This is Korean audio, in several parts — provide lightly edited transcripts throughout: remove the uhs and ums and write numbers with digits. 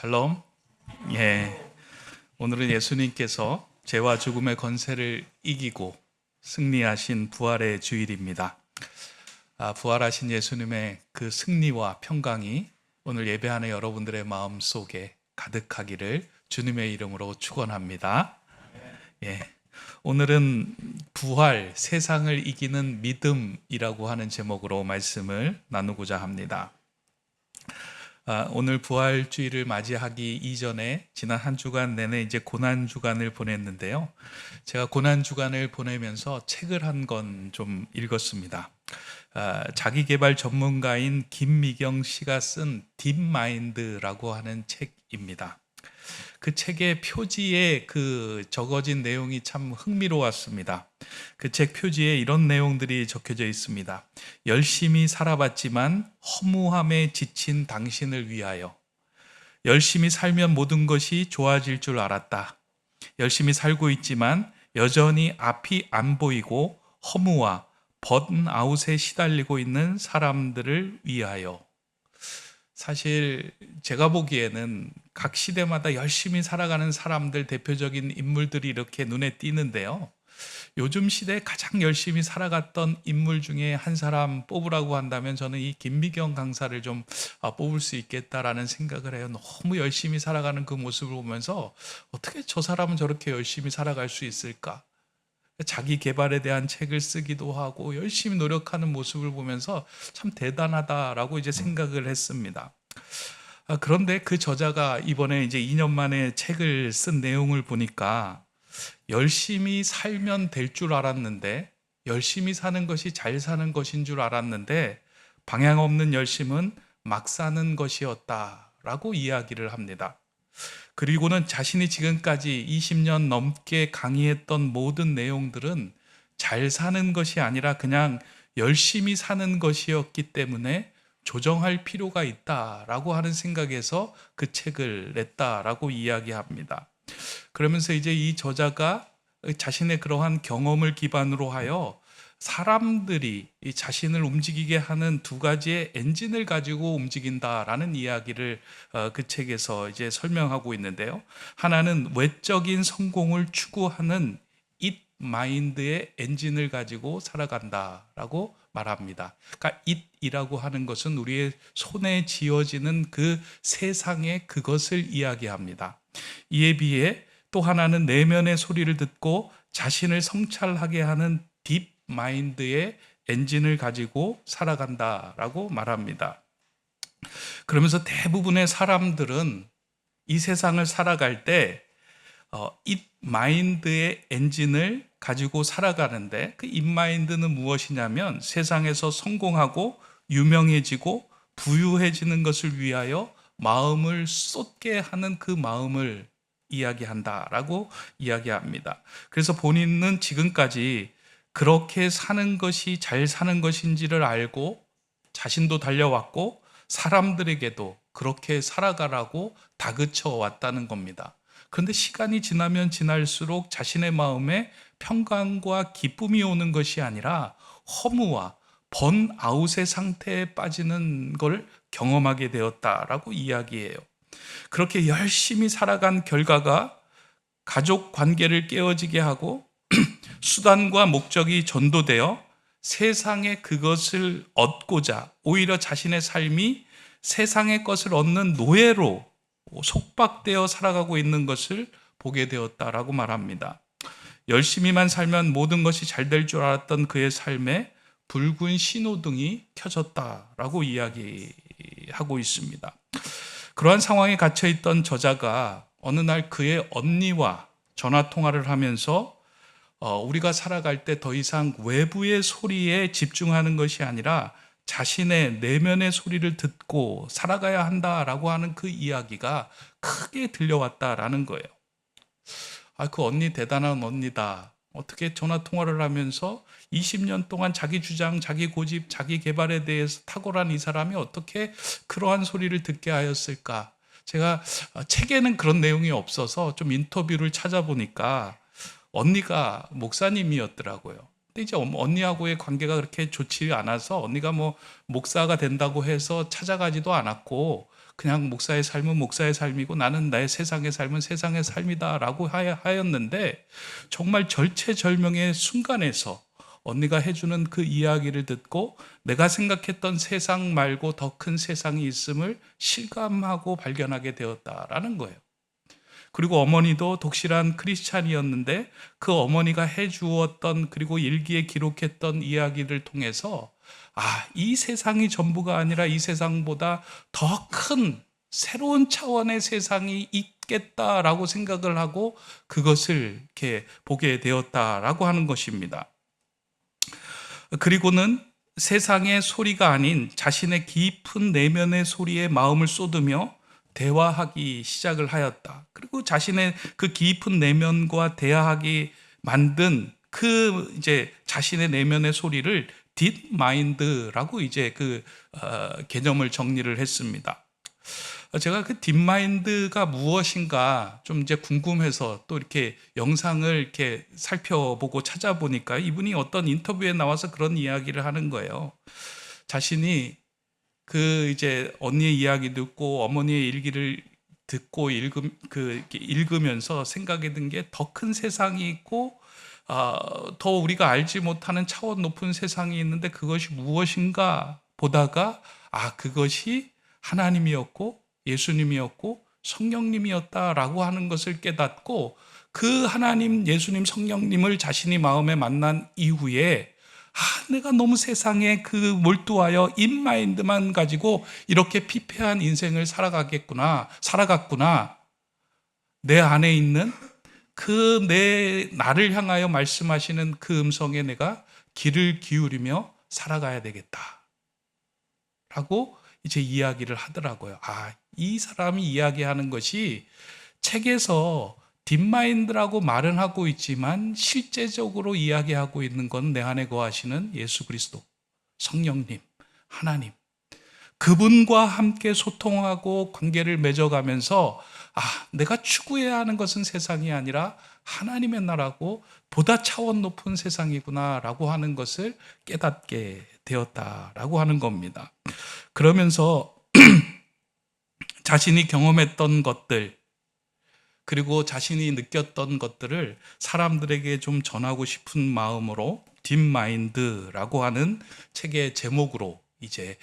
샬롬. 오늘은 예수님께서 죄와 죽음의 권세를 이기고 승리하신 부활의 주일입니다. 부활하신 예수님의 그 승리와 평강이 오늘 예배하는 여러분들의 마음 속에 가득하기를 주님의 이름으로 축원합니다. 오늘은 부활, 세상을 이기는 믿음이라고 하는 제목으로 말씀을 나누고자 합니다. 오늘 부활주일을 맞이하기 이전에 지난 한 주간 내내 이제 고난주간을 보냈는데요. 제가 고난주간을 보내면서 책을 한 권 좀 읽었습니다. 자기계발 전문가인 김미경 씨가 쓴 딥마인드라고 하는 책입니다. 그 책의 표지에 적어진 내용이 참 흥미로웠습니다. 그 책 표지에 이런 내용들이 적혀져 있습니다. 열심히 살아봤지만 허무함에 지친 당신을 위하여. 열심히 살면 모든 것이 좋아질 줄 알았다. 열심히 살고 있지만 여전히 앞이 안 보이고 허무와 번아웃에 시달리고 있는 사람들을 위하여. 사실 제가 보기에는 각 시대마다 열심히 살아가는 사람들, 대표적인 인물들이 이렇게 눈에 띄는데요. 요즘 시대에 가장 열심히 살아갔던 인물 중에 한 사람 뽑으라고 한다면 저는 이 김미경 강사를 좀 뽑을 수 있겠다라는 생각을 해요. 너무 열심히 살아가는 그 모습을 보면서 어떻게 저 사람은 저렇게 열심히 살아갈 수 있을까? 자기 개발에 대한 책을 쓰기도 하고 열심히 노력하는 모습을 보면서 참 대단하다라고 이제 생각을 했습니다. 그런데 그 저자가 이번에 이제 2년 만에 책을 쓴 내용을 보니까 열심히 살면 될 줄 알았는데, 열심히 사는 것이 잘 사는 것인 줄 알았는데 방향 없는 열심은 막 사는 것이었다라고 이야기를 합니다. 그리고는 자신이 지금까지 20년 넘게 강의했던 모든 내용들은 잘 사는 것이 아니라 그냥 열심히 사는 것이었기 때문에 조정할 필요가 있다라고 하는 생각에서 그 책을 냈다라고 이야기합니다. 그러면서 이제 이 저자가 자신의 그러한 경험을 기반으로 하여 사람들이 이 자신을 움직이게 하는 두 가지의 엔진을 가지고 움직인다라는 이야기를 그 책에서 이제 설명하고 있는데요. 하나는 외적인 성공을 추구하는 잇 마인드의 엔진을 가지고 살아간다라고 말합니다. 그러니까 잇이라고 하는 것은 우리의 손에 쥐어지는 그 세상의 그것을 이야기합니다. 이에 비해 또 하나는 내면의 소리를 듣고 자신을 성찰하게 하는 딥 마인드의 엔진을 가지고 살아간다라고 말합니다. 그러면서 대부분의 사람들은 이 세상을 살아갈 때 잇 마인드의 엔진을 가지고 살아가는데, 그 잇 마인드는 무엇이냐면 세상에서 성공하고 유명해지고 부유해지는 것을 위하여 마음을 쏟게 하는 그 마음을 이야기한다라고 이야기합니다. 그래서 본인은 지금까지 그렇게 사는 것이 잘 사는 것인지를 알고 자신도 달려왔고 사람들에게도 그렇게 살아가라고 다그쳐 왔다는 겁니다. 그런데 시간이 지나면 지날수록 자신의 마음에 평강과 기쁨이 오는 것이 아니라 허무와 번아웃의 상태에 빠지는 걸 경험하게 되었다라고 이야기해요. 그렇게 열심히 살아간 결과가 가족 관계를 깨어지게 하고 수단과 목적이 전도되어 세상의 그것을 얻고자 오히려 자신의 삶이 세상의 것을 얻는 노예로 속박되어 살아가고 있는 것을 보게 되었다라고 말합니다. 열심히만 살면 모든 것이 잘 될 줄 알았던 그의 삶에 붉은 신호등이 켜졌다라고 이야기하고 있습니다. 그러한 상황에 갇혀있던 저자가 어느 날 그의 언니와 전화통화를 하면서 우리가 살아갈 때 더 이상 외부의 소리에 집중하는 것이 아니라 자신의 내면의 소리를 듣고 살아가야 한다라고 하는 그 이야기가 크게 들려왔다라는 거예요. 그 언니 대단한 언니다. 어떻게 전화통화를 하면서 20년 동안 자기 주장, 자기 고집, 자기 개발에 대해서 탁월한 이 사람이 어떻게 그러한 소리를 듣게 하였을까? 제가 책에는 그런 내용이 없어서 좀 인터뷰를 찾아보니까 언니가 목사님이었더라고요. 근데 이제 언니하고의 관계가 그렇게 좋지 않아서 언니가 뭐 목사가 된다고 해서 찾아가지도 않았고, 그냥 목사의 삶은 목사의 삶이고 나는 나의 세상의 삶은 세상의 삶이다라고 하였는데, 정말 절체절명의 순간에서 언니가 해주는 그 이야기를 듣고 내가 생각했던 세상 말고 더 큰 세상이 있음을 실감하고 발견하게 되었다라는 거예요. 그리고 어머니도 독실한 크리스찬이었는데 그 어머니가 해주었던, 그리고 일기에 기록했던 이야기를 통해서 이 세상이 전부가 아니라 이 세상보다 더 큰 새로운 차원의 세상이 있겠다라고 생각을 하고 그것을 이렇게 보게 되었다라고 하는 것입니다. 그리고는 세상의 소리가 아닌 자신의 깊은 내면의 소리에 마음을 쏟으며 대화하기 시작을 하였다. 그리고 자신의 그 깊은 내면과 대화하기 만든 그 이제 자신의 내면의 소리를 딥 마인드라고 이제 그 개념을 정리를 했습니다. 제가 그 딥마인드가 무엇인가 좀 이제 궁금해서 또 이렇게 영상을 이렇게 살펴보고 찾아보니까 이분이 어떤 인터뷰에 나와서 그런 이야기를 하는 거예요. 자신이 그 이제 언니의 이야기 듣고 어머니의 일기를 듣고 읽으면서 생각이 든 게, 더 큰 세상이 있고 더 우리가 알지 못하는 차원 높은 세상이 있는데 그것이 무엇인가 보다가 그것이 하나님이었고 예수님이었고 성령님이었다라고 하는 것을 깨닫고, 그 하나님, 예수님, 성령님을 자신이 마음에 만난 이후에 내가 너무 세상에 그 몰두하여 인마인드만 가지고 이렇게 피폐한 인생을 살아갔구나. 내 안에 있는 그 나를 향하여 말씀하시는 그 음성에 내가 귀를 기울이며 살아가야 되겠다 라고 이제 이야기를 하더라고요. 이 사람이 이야기하는 것이 책에서 딥마인드라고 말은 하고 있지만 실제적으로 이야기하고 있는 건 내 안에 거하시는 예수 그리스도, 성령님, 하나님, 그분과 함께 소통하고 관계를 맺어가면서 내가 추구해야 하는 것은 세상이 아니라 하나님의 나라고 보다 차원 높은 세상이구나 라고 하는 것을 깨닫게 되었다라고 하는 겁니다. 그러면서 자신이 경험했던 것들, 그리고 자신이 느꼈던 것들을 사람들에게 좀 전하고 싶은 마음으로 딥마인드라고 하는 책의 제목으로 이제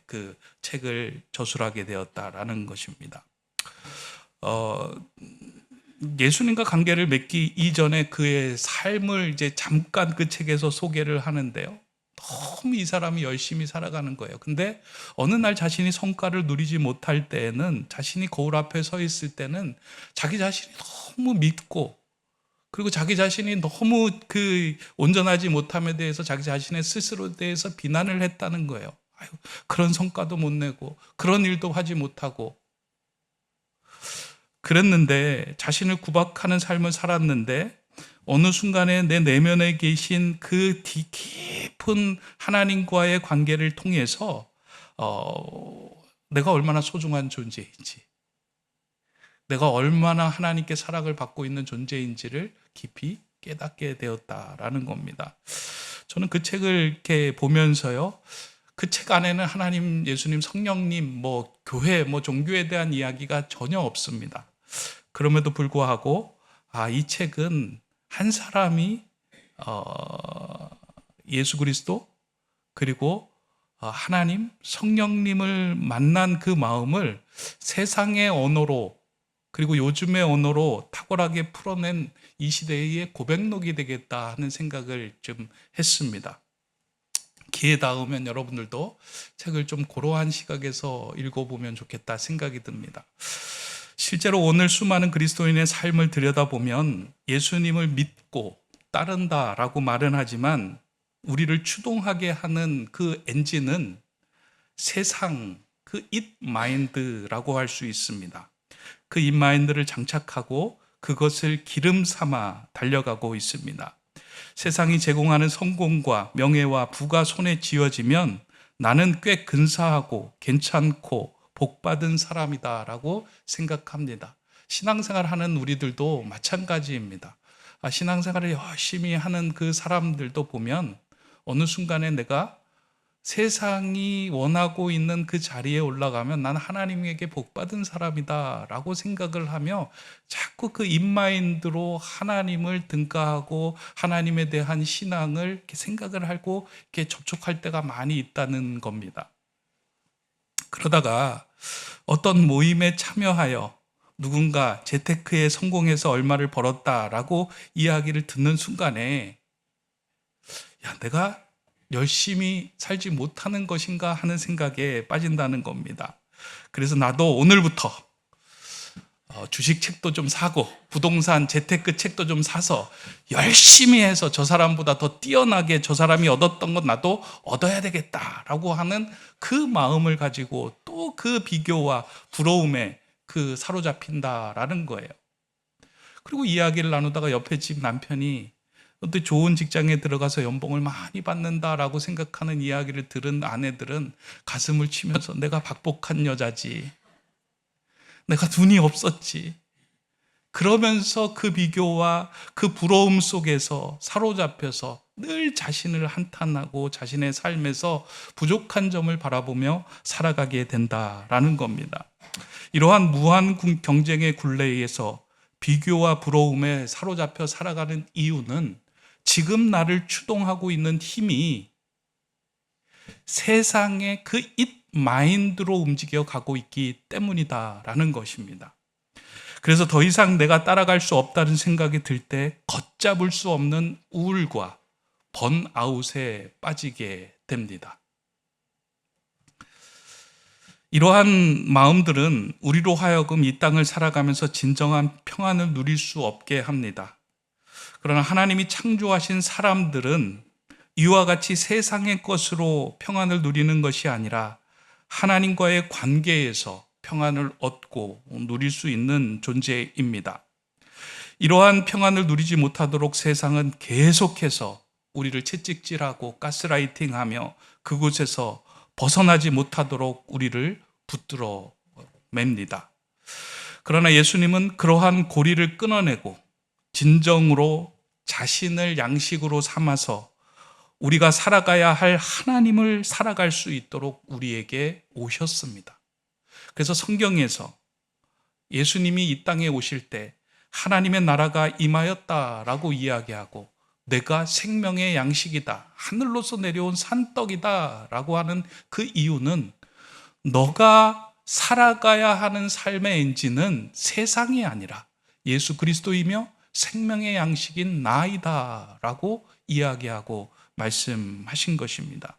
그 책을 저술하게 되었다라는 것입니다. 예수님과 관계를 맺기 이전에 그의 삶을 이제 잠깐 그 책에서 소개를 하는데요. 너무 이 사람이 열심히 살아가는 거예요. 근데 어느 날 자신이 성과를 누리지 못할 때에는, 자신이 거울 앞에 서 있을 때는 자기 자신이 너무 믿고, 그리고 자기 자신이 너무 그 온전하지 못함에 대해서 자기 자신의 스스로에 대해서 비난을 했다는 거예요. 그런 성과도 못 내고 그런 일도 하지 못하고 그랬는데, 자신을 구박하는 삶을 살았는데 어느 순간에 내 내면에 계신 그 깊은 하나님과의 관계를 통해서 내가 얼마나 소중한 존재인지, 내가 얼마나 하나님께 사랑을 받고 있는 존재인지를 깊이 깨닫게 되었다라는 겁니다. 저는 그 책을 이렇게 보면서요, 그 책 안에는 하나님, 예수님, 성령님, 교회, 종교에 대한 이야기가 전혀 없습니다. 그럼에도 불구하고 이 책은 한 사람이 예수 그리스도, 그리고 하나님, 성령님을 만난 그 마음을 세상의 언어로, 그리고 요즘의 언어로 탁월하게 풀어낸 이 시대의 고백록이 되겠다 하는 생각을 좀 했습니다. 기회 닿으면 여러분들도 책을 좀 그러한 시각에서 읽어보면 좋겠다 생각이 듭니다. 실제로 오늘 수많은 그리스도인의 삶을 들여다보면 예수님을 믿고 따른다라고 말은 하지만 우리를 추동하게 하는 그 엔진은 세상, 그 잇마인드라고 할 수 있습니다. 그 잇마인드를 장착하고 그것을 기름 삼아 달려가고 있습니다. 세상이 제공하는 성공과 명예와 부가 손에 쥐어지면 나는 꽤 근사하고 괜찮고 복받은 사람이다라고 생각합니다. 신앙생활 하는 우리들도 마찬가지입니다. 신앙생활을 열심히 하는 그 사람들도 보면 어느 순간에 내가 세상이 원하고 있는 그 자리에 올라가면 난 하나님에게 복받은 사람이다 라고 생각을 하며 자꾸 그 인마인드로 하나님을 등가하고 하나님에 대한 신앙을 이렇게 생각을 하고 이렇게 접촉할 때가 많이 있다는 겁니다. 그러다가 어떤 모임에 참여하여 누군가 재테크에 성공해서 얼마를 벌었다라고 이야기를 듣는 순간에 야, 내가 열심히 살지 못하는 것인가 하는 생각에 빠진다는 겁니다. 그래서 나도 오늘부터 주식 책도 좀 사고 부동산 재테크 책도 좀 사서 열심히 해서 저 사람보다 더 뛰어나게 저 사람이 얻었던 것 나도 얻어야 되겠다라고 하는 그 마음을 가지고 또 그 비교와 부러움에 사로잡힌다라는 거예요. 그리고 이야기를 나누다가 옆에 집 남편이 어떤 좋은 직장에 들어가서 연봉을 많이 받는다라고 생각하는 이야기를 들은 아내들은 가슴을 치면서 내가 박복한 여자지, 내가 눈이 없었지, 그러면서 그 비교와 그 부러움 속에서 사로잡혀서 늘 자신을 한탄하고 자신의 삶에서 부족한 점을 바라보며 살아가게 된다라는 겁니다. 이러한 무한 경쟁의 굴레에서 비교와 부러움에 사로잡혀 살아가는 이유는 지금 나를 추동하고 있는 힘이 세상의 그 잇 마인드로 움직여 가고 있기 때문이다라는 것입니다. 그래서 더 이상 내가 따라갈 수 없다는 생각이 들 때 걷잡을 수 없는 우울과 번아웃에 빠지게 됩니다. 이러한 마음들은 우리로 하여금 이 땅을 살아가면서 진정한 평안을 누릴 수 없게 합니다. 그러나 하나님이 창조하신 사람들은 이와 같이 세상의 것으로 평안을 누리는 것이 아니라 하나님과의 관계에서 평안을 얻고 누릴 수 있는 존재입니다. 이러한 평안을 누리지 못하도록 세상은 계속해서 우리를 채찍질하고 가스라이팅하며 그곳에서 벗어나지 못하도록 우리를 붙들어 맵니다. 그러나 예수님은 그러한 고리를 끊어내고 진정으로 자신을 양식으로 삼아서 우리가 살아가야 할 하나님을 살아갈 수 있도록 우리에게 오셨습니다. 그래서 성경에서 예수님이 이 땅에 오실 때 하나님의 나라가 임하였다라고 이야기하고 내가 생명의 양식이다, 하늘로서 내려온 산떡이다 라고 하는 그 이유는 너가 살아가야 하는 삶의 엔진은 세상이 아니라 예수 그리스도이며 생명의 양식인 나이다 라고 이야기하고 말씀하신 것입니다.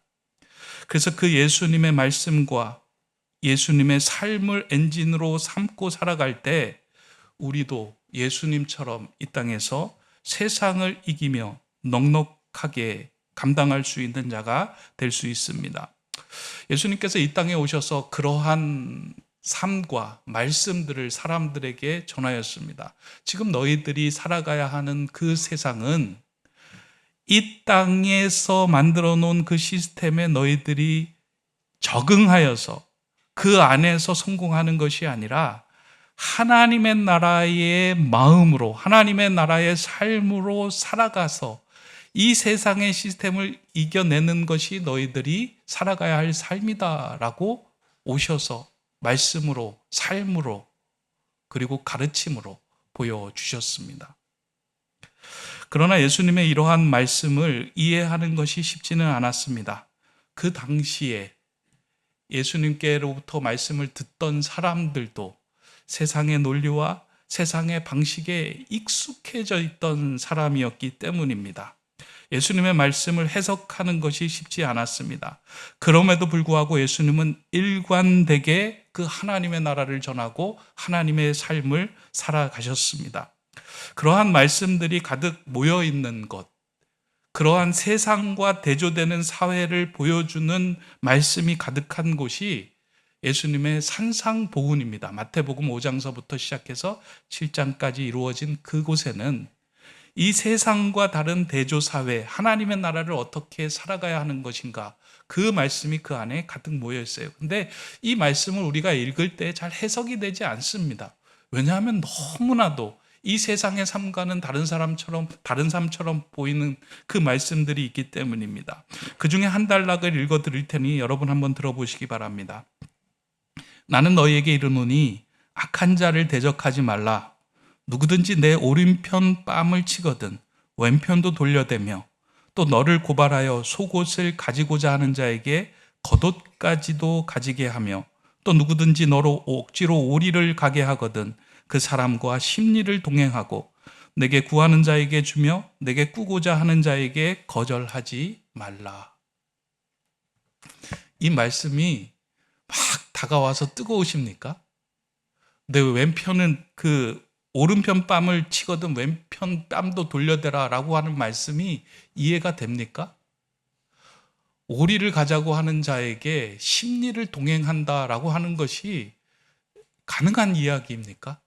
그래서 그 예수님의 말씀과 예수님의 삶을 엔진으로 삼고 살아갈 때 우리도 예수님처럼 이 땅에서 세상을 이기며 넉넉하게 감당할 수 있는 자가 될 수 있습니다. 예수님께서 이 땅에 오셔서 그러한 삶과 말씀들을 사람들에게 전하였습니다. 지금 너희들이 살아가야 하는 그 세상은 이 땅에서 만들어 놓은 그 시스템에 너희들이 적응하여서 그 안에서 성공하는 것이 아니라 하나님의 나라의 마음으로, 하나님의 나라의 삶으로 살아가서 이 세상의 시스템을 이겨내는 것이 너희들이 살아가야 할 삶이다라고 오셔서 말씀으로, 삶으로, 그리고 가르침으로 보여주셨습니다. 그러나 예수님의 이러한 말씀을 이해하는 것이 쉽지는 않았습니다. 그 당시에 예수님께로부터 말씀을 듣던 사람들도 세상의 논리와 세상의 방식에 익숙해져 있던 사람이었기 때문입니다. 예수님의 말씀을 해석하는 것이 쉽지 않았습니다. 그럼에도 불구하고 예수님은 일관되게 그 하나님의 나라를 전하고 하나님의 삶을 살아가셨습니다. 그러한 말씀들이 가득 모여 있는 것, 그러한 세상과 대조되는 사회를 보여주는 말씀이 가득한 곳이 예수님의 산상보훈입니다. 마태복음 5장서부터 시작해서 7장까지 이루어진 그곳에는 이 세상과 다른 대조사회, 하나님의 나라를 어떻게 살아가야 하는 것인가, 그 말씀이 그 안에 가득 모여 있어요. 근데 이 말씀을 우리가 읽을 때 잘 해석이 되지 않습니다. 왜냐하면 너무나도 이 세상의 삶과는 다른 삶처럼 보이는 그 말씀들이 있기 때문입니다. 그 중에 한 단락을 읽어 드릴 테니 여러분 한번 들어보시기 바랍니다. 나는 너희에게 이르노니 악한 자를 대적하지 말라. 누구든지 내 오른편 뺨을 치거든 왼편도 돌려대며 또 너를 고발하여 속옷을 가지고자 하는 자에게 겉옷까지도 가지게 하며 또 누구든지 너로 억지로 오리를 가게 하거든 그 사람과 심리를 동행하고 내게 구하는 자에게 주며 내게 꾸고자 하는 자에게 거절하지 말라. 이 말씀이 막 다가와서 뜨거우십니까? 내 왼편은 오른편 뺨을 치거든 왼편 뺨도 돌려대라 라고 하는 말씀이 이해가 됩니까? 오리를 가자고 하는 자에게 심리를 동행한다라고 하는 것이 가능한 이야기입니까?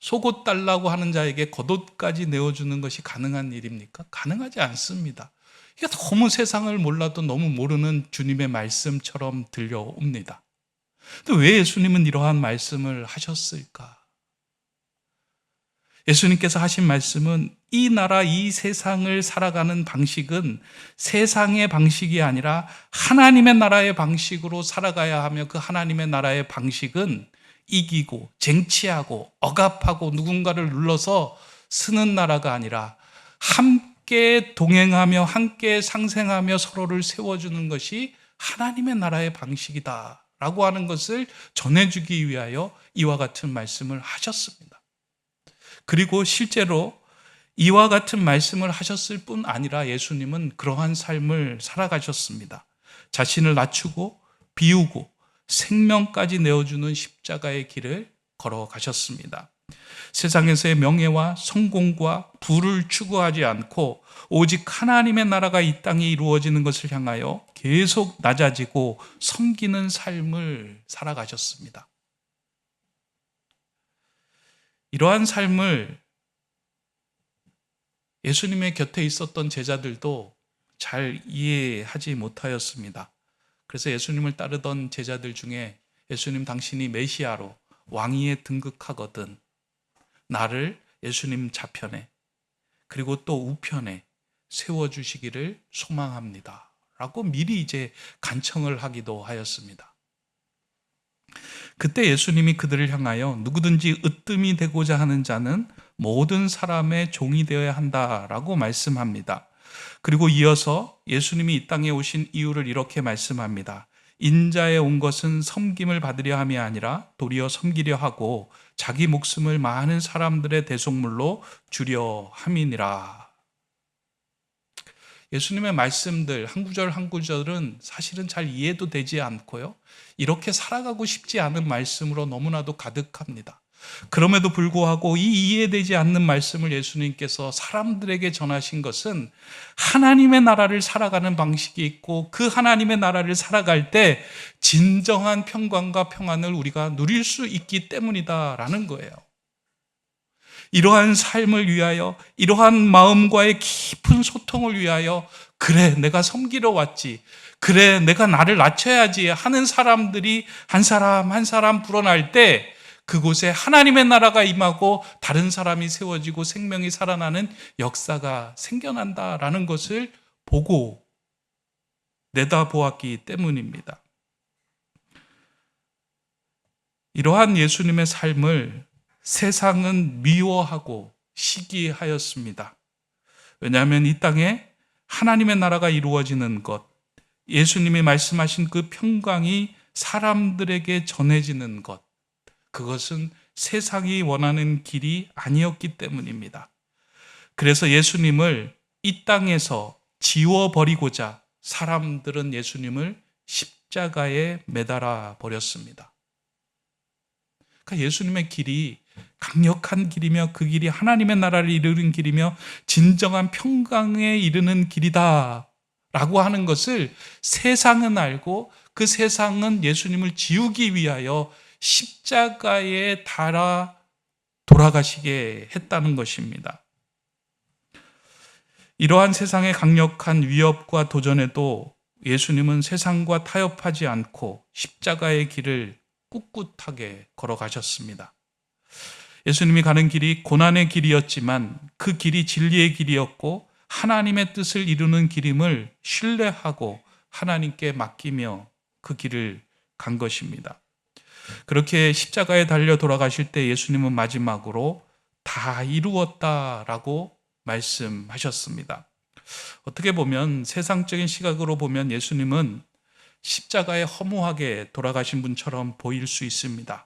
속옷 달라고 하는 자에게 겉옷까지 내어주는 것이 가능한 일입니까? 가능하지 않습니다. 이게 너무 세상을 몰라도 너무 모르는 주님의 말씀처럼 들려옵니다. 근데 왜 예수님은 이러한 말씀을 하셨을까? 예수님께서 하신 말씀은 이 나라, 이 세상을 살아가는 방식은 세상의 방식이 아니라 하나님의 나라의 방식으로 살아가야 하며 그 하나님의 나라의 방식은 이기고 쟁취하고 억압하고 누군가를 눌러서 쓰는 나라가 아니라 함께 동행하며 함께 상생하며 서로를 세워주는 것이 하나님의 나라의 방식이다 라고 하는 것을 전해주기 위하여 이와 같은 말씀을 하셨습니다. 그리고 실제로 이와 같은 말씀을 하셨을 뿐 아니라 예수님은 그러한 삶을 살아가셨습니다. 자신을 낮추고 비우고 생명까지 내어주는 십자가의 길을 걸어가셨습니다. 세상에서의 명예와 성공과 부를 추구하지 않고 오직 하나님의 나라가 이 땅에 이루어지는 것을 향하여 계속 낮아지고 섬기는 삶을 살아가셨습니다. 이러한 삶을 예수님의 곁에 있었던 제자들도 잘 이해하지 못하였습니다. 그래서 예수님을 따르던 제자들 중에 예수님 당신이 메시아로 왕위에 등극하거든 나를 예수님 좌편에 그리고 또 우편에 세워주시기를 소망합니다 라고 미리 이제 간청을 하기도 하였습니다. 그때 예수님이 그들을 향하여 누구든지 으뜸이 되고자 하는 자는 모든 사람의 종이 되어야 한다라고 말씀합니다. 그리고 이어서 예수님이 이 땅에 오신 이유를 이렇게 말씀합니다. 인자에 온 것은 섬김을 받으려 함이 아니라 도리어 섬기려 하고 자기 목숨을 많은 사람들의 대속물로 주려 함이니라. 예수님의 말씀들 한 구절 한 구절은 사실은 잘 이해도 되지 않고요. 이렇게 살아가고 싶지 않은 말씀으로 너무나도 가득합니다. 그럼에도 불구하고 이 이해되지 않는 말씀을 예수님께서 사람들에게 전하신 것은 하나님의 나라를 살아가는 방식이 있고 그 하나님의 나라를 살아갈 때 진정한 평강과 평안을 우리가 누릴 수 있기 때문이다라는 거예요. 이러한 삶을 위하여 이러한 마음과의 깊은 소통을 위하여 그래 내가 섬기러 왔지 그래 내가 나를 낮춰야지 하는 사람들이 한 사람 한 사람 불어날 때 그곳에 하나님의 나라가 임하고 다른 사람이 세워지고 생명이 살아나는 역사가 생겨난다라는 것을 보고 내다보았기 때문입니다. 이러한 예수님의 삶을 세상은 미워하고 시기하였습니다. 왜냐하면 이 땅에 하나님의 나라가 이루어지는 것, 예수님이 말씀하신 그 평강이 사람들에게 전해지는 것, 그것은 세상이 원하는 길이 아니었기 때문입니다. 그래서 예수님을 이 땅에서 지워버리고자 사람들은 예수님을 십자가에 매달아 버렸습니다. 그러니까 예수님의 길이 강력한 길이며 그 길이 하나님의 나라를 이루는 길이며 진정한 평강에 이르는 길이다 라고 하는 것을 세상은 알고 그 세상은 예수님을 지우기 위하여 십자가에 달아 돌아가시게 했다는 것입니다. 이러한 세상의 강력한 위협과 도전에도 예수님은 세상과 타협하지 않고 십자가의 길을 꿋꿋하게 걸어가셨습니다. 예수님이 가는 길이 고난의 길이었지만 그 길이 진리의 길이었고 하나님의 뜻을 이루는 길임을 신뢰하고 하나님께 맡기며 그 길을 간 것입니다. 그렇게 십자가에 달려 돌아가실 때 예수님은 마지막으로 다 이루었다라고 말씀하셨습니다. 어떻게 보면 세상적인 시각으로 보면 예수님은 십자가에 허무하게 돌아가신 분처럼 보일 수 있습니다.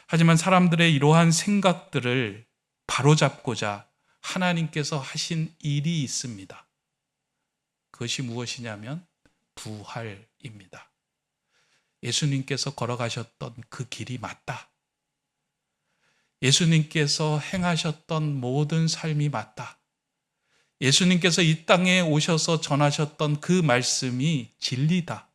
하지만 사람들의 이러한 생각들을 바로잡고자 하나님께서 하신 일이 있습니다. 그것이 무엇이냐면 부활입니다. 예수님께서 걸어가셨던 그 길이 맞다. 예수님께서 행하셨던 모든 삶이 맞다. 예수님께서 이 땅에 오셔서 전하셨던 그 말씀이 진리다.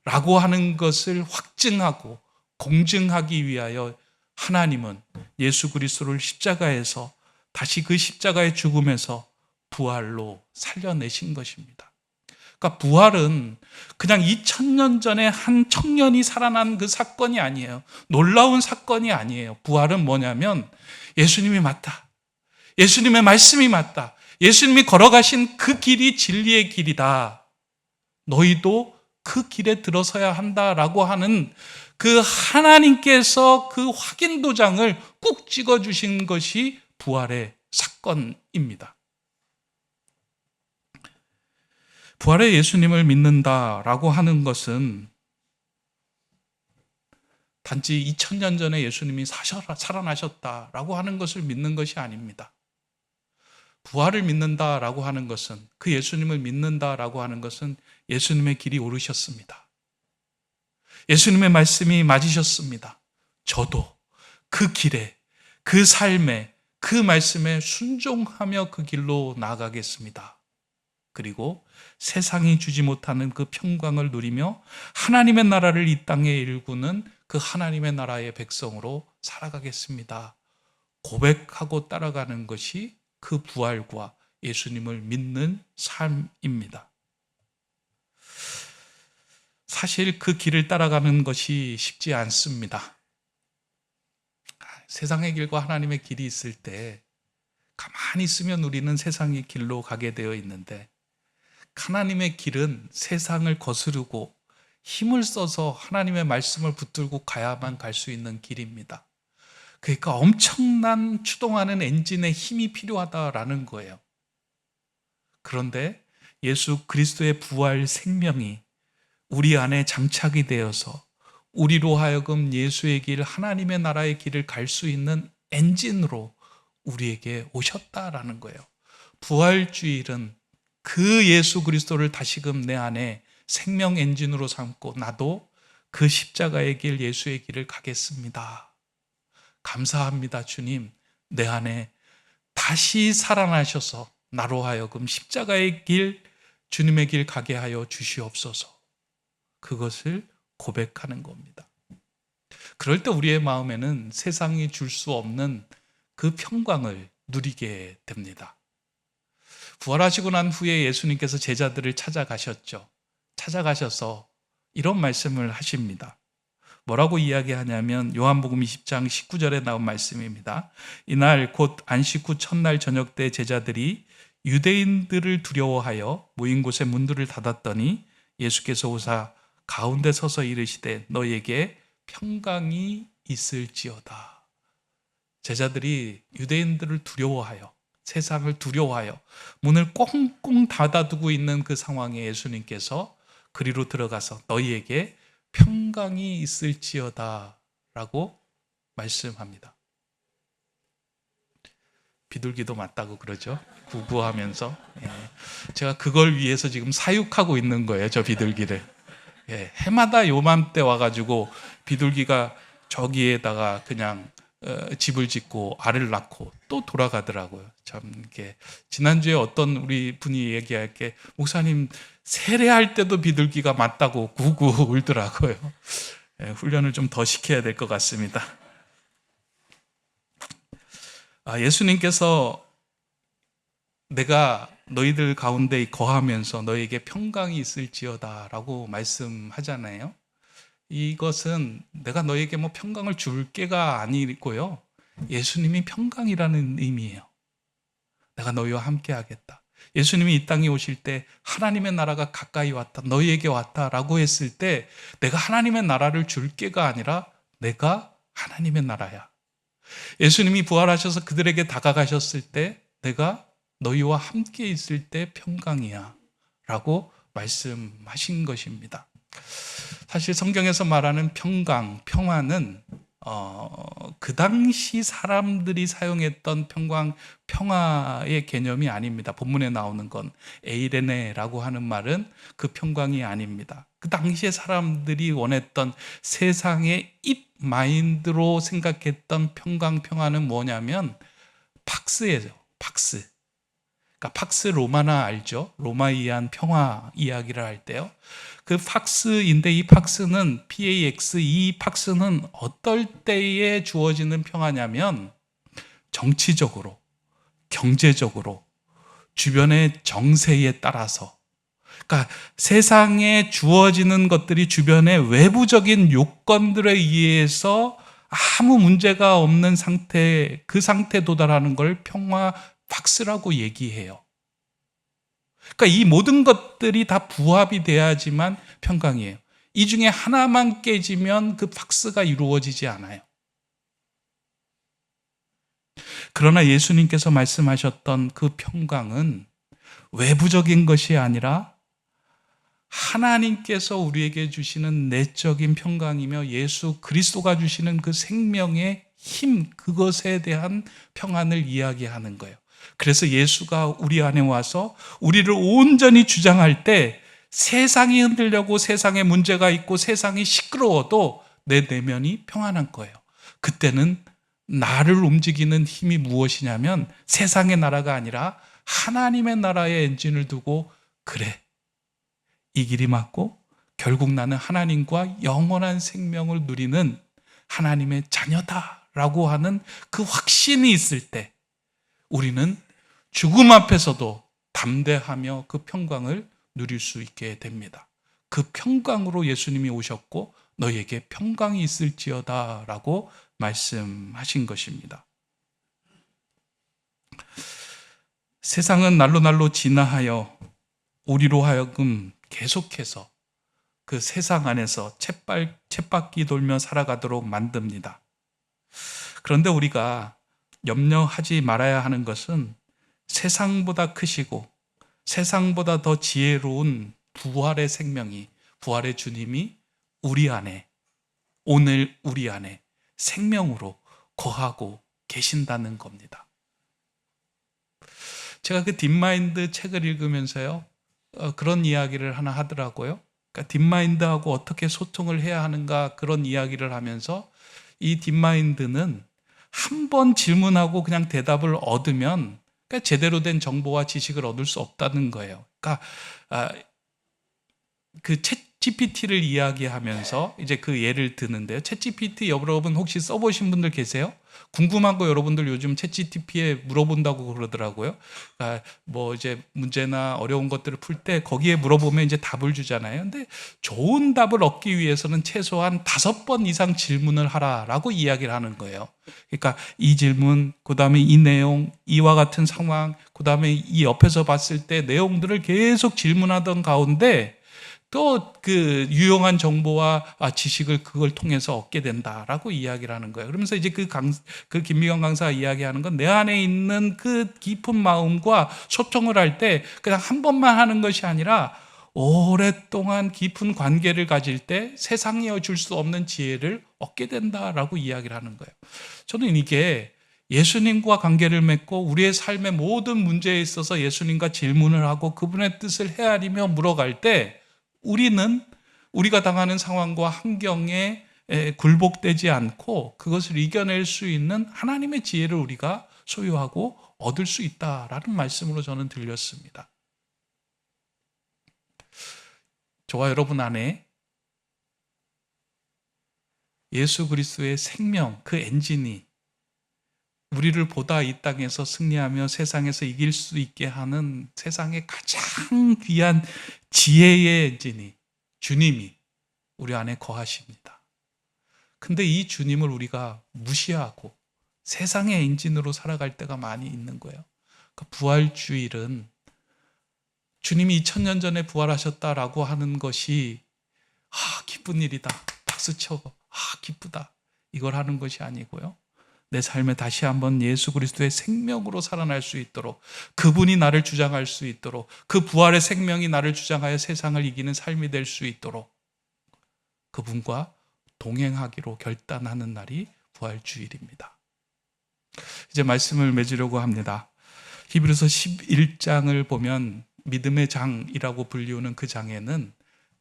라고 하는 것을 확증하고 공증하기 위하여 하나님은 예수 그리스도를 십자가에서 다시 그 십자가의 죽음에서 부활로 살려내신 것입니다. 그러니까 부활은 그냥 2000년 전에 한 청년이 살아난 그 사건이 아니에요. 놀라운 사건이 아니에요. 부활은 뭐냐면 예수님이 맞다. 예수님의 말씀이 맞다. 예수님이 걸어가신 그 길이 진리의 길이다. 너희도 그 길에 들어서야 한다라고 하는 그 하나님께서 그 확인 도장을 꾹 찍어주신 것이 부활의 사건입니다. 부활의 예수님을 믿는다라고 하는 것은 단지 2000년 전에 예수님이 살아나셨다라고 하는 것을 믿는 것이 아닙니다. 부활을 믿는다라고 하는 것은, 그 예수님을 믿는다라고 하는 것은 예수님의 길이 오르셨습니다. 예수님의 말씀이 맞으셨습니다. 저도 그 길에, 그 삶에, 그 말씀에 순종하며 그 길로 나아가겠습니다. 그리고 세상이 주지 못하는 그 평강을 누리며 하나님의 나라를 이 땅에 일구는 그 하나님의 나라의 백성으로 살아가겠습니다. 고백하고 따라가는 것이 그 부활과 예수님을 믿는 삶입니다. 사실 그 길을 따라가는 것이 쉽지 않습니다. 세상의 길과 하나님의 길이 있을 때 가만히 있으면 우리는 세상의 길로 가게 되어 있는데, 하나님의 길은 세상을 거스르고 힘을 써서 하나님의 말씀을 붙들고 가야만 갈 수 있는 길입니다. 그러니까 엄청난 추동하는 엔진의 힘이 필요하다라는 거예요. 그런데 예수 그리스도의 부활 생명이 우리 안에 장착이 되어서 우리로 하여금 예수의 길, 하나님의 나라의 길을 갈 수 있는 엔진으로 우리에게 오셨다라는 거예요. 부활주일은 그 예수 그리스도를 다시금 내 안에 생명 엔진으로 삼고 나도 그 십자가의 길, 예수의 길을 가겠습니다. 감사합니다, 주님. 내 안에 다시 살아나셔서 나로 하여금 십자가의 길, 주님의 길 가게 하여 주시옵소서. 그것을 고백하는 겁니다. 그럴 때 우리의 마음에는 세상이 줄 수 없는 그 평강을 누리게 됩니다. 부활하시고 난 후에 예수님께서 제자들을 찾아가셨죠. 찾아가셔서 이런 말씀을 하십니다. 뭐라고 이야기하냐면 요한복음 20장 19절에 나온 말씀입니다. 이날 곧 안식 후 첫날 저녁 때 제자들이 유대인들을 두려워하여 모인 곳에 문들을 닫았더니 예수께서 오사 가운데 서서 이르시되 너희에게 평강이 있을지어다. 제자들이 유대인들을 두려워하여, 세상을 두려워하여 문을 꽁꽁 닫아두고 있는 그 상황에 예수님께서 그리로 들어가서 너희에게 평강이 있을지어다 라고 말씀합니다. 비둘기도 맞다고 그러죠. 구구하면서. 제가 그걸 위해서 지금 사육하고 있는 거예요, 저 비둘기를. 해마다 요맘때 와가지고 비둘기가 저기에다가 그냥 집을 짓고 알을 낳고 또 돌아가더라고요. 참 이렇게 지난주에 어떤 우리 분이 얘기할 게 목사님 세례할 때도 비둘기가 맞다고 구구 울더라고요. 훈련을 좀 더 시켜야 될 것 같습니다. 예수님께서 내가 너희들 가운데 거하면서 너희에게 평강이 있을지어다 라고 말씀하잖아요. 이것은 내가 너희에게 평강을 줄 게가 아니고요. 예수님이 평강이라는 의미예요. 내가 너희와 함께 하겠다. 예수님이 이 땅에 오실 때 하나님의 나라가 가까이 왔다, 너희에게 왔다라고 했을 때 내가 하나님의 나라를 줄게가 아니라 내가 하나님의 나라야. 예수님이 부활하셔서 그들에게 다가가셨을 때 내가 너희와 함께 있을 때 평강이야 라고 말씀하신 것입니다. 사실 성경에서 말하는 평강, 평화는 그 당시 사람들이 사용했던 평화의 개념이 아닙니다. 본문에 나오는 건 에이레네라고 하는 말은 그 평강이 아닙니다. 그 당시에 사람들이 원했던 세상의 입 마인드로 생각했던 평강, 평화는 뭐냐면 팍스예요. 팍스. 그러니까 팍스 로마나 알죠? 로마이안 평화 이야기를 할 때요. 그 팍스인데 이 팍스는 PAX, 이 팍스는 어떨 때에 주어지는 평화냐면 정치적으로, 경제적으로, 주변의 정세에 따라서, 그러니까 세상에 주어지는 것들이 주변의 외부적인 요건들에 의해서 아무 문제가 없는 상태, 그 상태에 도달하는 걸 평화 팍스라고 얘기해요. 그러니까 이 모든 것들이 다 부합이 돼야지만 평강이에요. 이 중에 하나만 깨지면 그 팍스가 이루어지지 않아요. 그러나 예수님께서 말씀하셨던 그 평강은 외부적인 것이 아니라 하나님께서 우리에게 주시는 내적인 평강이며 예수 그리스도가 주시는 그 생명의 힘, 그것에 대한 평안을 이야기하는 거예요. 그래서 예수가 우리 안에 와서 우리를 온전히 주장할 때 세상이 흔들려고 세상에 문제가 있고 세상이 시끄러워도 내 내면이 평안한 거예요. 그때는 나를 움직이는 힘이 무엇이냐면 세상의 나라가 아니라 하나님의 나라의 엔진을 두고 그래, 이 길이 맞고 결국 나는 하나님과 영원한 생명을 누리는 하나님의 자녀다라고 하는 그 확신이 있을 때 우리는 죽음 앞에서도 담대하며 그 평강을 누릴 수 있게 됩니다. 그 평강으로 예수님이 오셨고 너희에게 평강이 있을지어다 라고 말씀하신 것입니다. 세상은 날로 진화하여 우리로 하여금 계속해서 그 세상 안에서 쳇바퀴 돌며 살아가도록 만듭니다. 그런데 우리가 염려하지 말아야 하는 것은 세상보다 크시고 세상보다 더 지혜로운 부활의 생명이, 부활의 주님이 우리 안에, 오늘 우리 안에 생명으로 거하고 계신다는 겁니다. 제가 그 딥마인드 책을 읽으면서요, 그런 이야기를 하나 하더라고요. 그러니까 딥마인드하고 어떻게 소통을 해야 하는가 그런 이야기를 하면서 이 딥마인드는 한 번 질문하고 그냥 대답을 얻으면 그러니까 제대로 된 정보와 지식을 얻을 수 없다는 거예요. 그러니까 그 챗GPT를 이야기하면서 이제 그 예를 드는데요. 챗GPT 여러분 혹시 써보신 분들 계세요? 궁금한 거 여러분들 요즘 챗GPT에 물어본다고 그러더라고요. 그러니까 뭐 이제 문제나 어려운 것들을 풀 때 거기에 물어보면 이제 답을 주잖아요. 근데 좋은 답을 얻기 위해서는 최소한 5번 이상 질문을 하라라고 이야기를 하는 거예요. 그러니까 이 질문, 그 다음에 이 내용, 이와 같은 상황, 그 다음에 이 옆에서 봤을 때 내용들을 계속 질문하던 가운데 또 그 유용한 정보와 지식을 그걸 통해서 얻게 된다라고 이야기를 하는 거예요. 그러면서 이제 그 김미경 강사가 이야기하는 건 내 안에 있는 그 깊은 마음과 소통을 할 때 그냥 한 번만 하는 것이 아니라 오랫동안 깊은 관계를 가질 때 세상이 줄 수 없는 지혜를 얻게 된다라고 이야기를 하는 거예요. 저는 이게 예수님과 관계를 맺고 우리의 삶의 모든 문제에 있어서 예수님과 질문을 하고 그분의 뜻을 헤아리며 물어갈 때 우리는 우리가 당하는 상황과 환경에 굴복되지 않고 그것을 이겨낼 수 있는 하나님의 지혜를 우리가 소유하고 얻을 수 있다라는 말씀으로 저는 들렸습니다. 저와 여러분 안에 예수 그리스도의 생명, 그 엔진이 우리를 보다 이 땅에서 승리하며 세상에서 이길 수 있게 하는 세상의 가장 귀한 지혜의 엔진이, 주님이 우리 안에 거하십니다. 근데 이 주님을 우리가 무시하고 세상의 엔진으로 살아갈 때가 많이 있는 거예요. 그러니까 부활주일은 주님이 2000년 전에 부활하셨다라고 하는 것이 기쁜 일이다, 박수쳐, 기쁘다, 이걸 하는 것이 아니고요, 내 삶에 다시 한번 예수 그리스도의 생명으로 살아날 수 있도록, 그분이 나를 주장할 수 있도록, 그 부활의 생명이 나를 주장하여 세상을 이기는 삶이 될 수 있도록 그분과 동행하기로 결단하는 날이 부활주일입니다. 이제 말씀을 맺으려고 합니다. 히브리서 11장을 보면 믿음의 장이라고 불리우는 그 장에는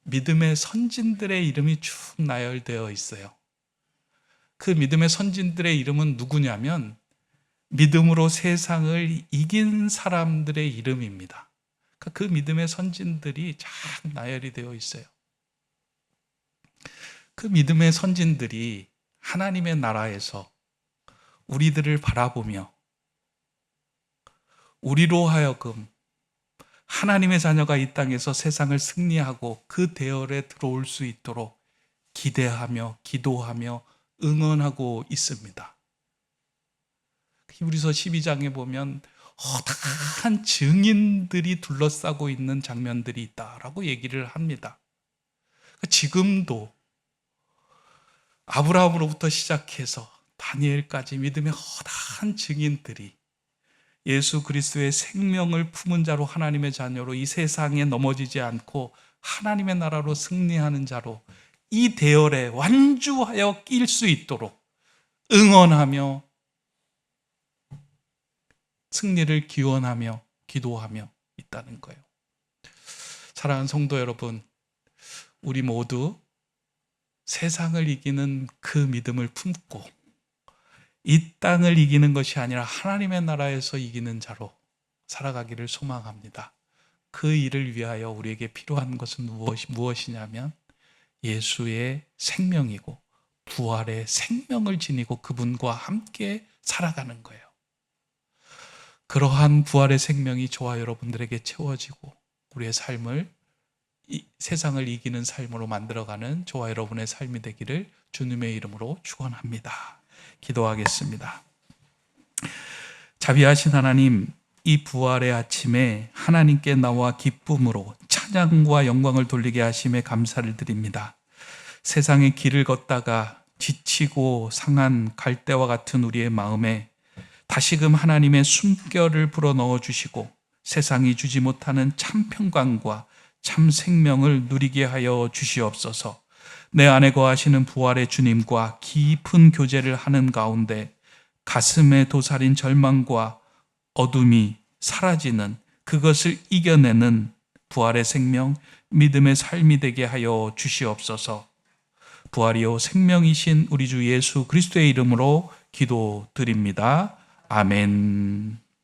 믿음의 선진들의 이름이 쭉 나열되어 있어요. 그 믿음의 선진들의 이름은 누구냐면 믿음으로 세상을 이긴 사람들의 이름입니다. 그 믿음의 선진들이 쫙 나열이 되어 있어요. 그 믿음의 선진들이 하나님의 나라에서 우리들을 바라보며 우리로 하여금 하나님의 자녀가 이 땅에서 세상을 승리하고 그 대열에 들어올 수 있도록 기대하며 기도하며 응원하고 있습니다. 히브리서 12장에 보면 허다한 증인들이 둘러싸고 있는 장면들이 있다라고 얘기를 합니다. 지금도 아브라함으로부터 시작해서 다니엘까지 믿음의 허다한 증인들이 예수 그리스도의 생명을 품은 자로 하나님의 자녀로 이 세상에 넘어지지 않고 하나님의 나라로 승리하는 자로 이 대열에 완주하여 낄 수 있도록 응원하며 승리를 기원하며 기도하며 있다는 거예요. 사랑하는 성도 여러분, 우리 모두 세상을 이기는 그 믿음을 품고 이 땅을 이기는 것이 아니라 하나님의 나라에서 이기는 자로 살아가기를 소망합니다. 그 일을 위하여 우리에게 필요한 것은 무엇이냐면 예수의 생명이고 부활의 생명을 지니고 그분과 함께 살아가는 거예요. 그러한 부활의 생명이 저와 여러분들에게 채워지고 우리의 삶을 이 세상을 이기는 삶으로 만들어가는 저와 여러분의 삶이 되기를 주님의 이름으로 축원합니다. 기도하겠습니다. 자비하신 하나님, 이 부활의 아침에 하나님께 나와 기쁨으로 찬양과 영광을 돌리게 하심에 감사를 드립니다. 세상의 길을 걷다가 지치고 상한 갈대와 같은 우리의 마음에 다시금 하나님의 숨결을 불어넣어 주시고 세상이 주지 못하는 참 평강과 참 생명을 누리게 하여 주시옵소서. 내 안에 거하시는 부활의 주님과 깊은 교제를 하는 가운데 가슴에 도살인 절망과 어둠이 사라지는, 그것을 이겨내는 부활의 생명, 믿음의 삶이 되게 하여 주시옵소서. 부활이요 생명이신 우리 주 예수 그리스도의 이름으로 기도드립니다. 아멘.